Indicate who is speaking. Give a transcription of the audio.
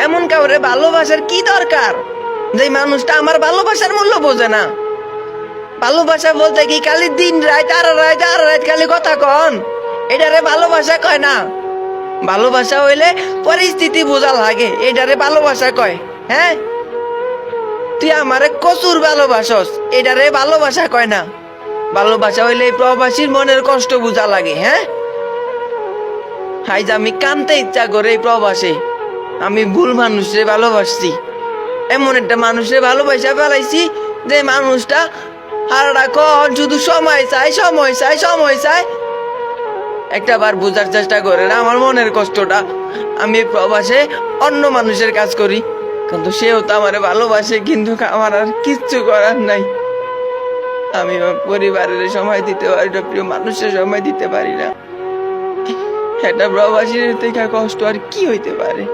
Speaker 1: এমন কাউরে ভালোবাসার কি দরকার যে মানুষটা আমার ভালোবাসার মূল্য বোঝে না? ভালোবাসা বলতে কি খালি দিন রাত আর রাত খালি কথা কন? এটারে ভালোবাসা কয় না। ভালোবাসা হইলে পরিস্থিতি বোঝা লাগে, এটারে ভালোবাসা কয়। হ্যাঁ, তুই আমারে কচুর ভালোবাসস, এটারে ভালোবাসা কয় না। ভালোবাসা হইলে এই প্রবাসীর মনের কষ্ট বোঝা লাগে। হ্যাঁ, হাইজ আমি কানতে ইচ্ছা করে এই প্রবাসে আমি ভুল মানুষরে ভালোবাসছি। এমন একটা মানুষরে ভালোবাসা ফেলাইছি যে মানুষটা সারাক্ষণ শুধু সময় চাই, সময় চাই, সময় চাই। একটা বার বোঝার চেষ্টা করে না আমার মনের কষ্টটা। আমি প্রবাসে অন্য মানুষের কাজ করি, কিন্তু সেও তো আমারে ভালোবাসে, কিন্তু আমার আর কিচ্ছু করার নাই। আমি আমার পরিবারের সময় দিতে পারি না, প্রিয় মানুষের সময় দিতে পারি না। এটা প্রবাসীর থেকে কষ্ট আর কি হইতে পারে?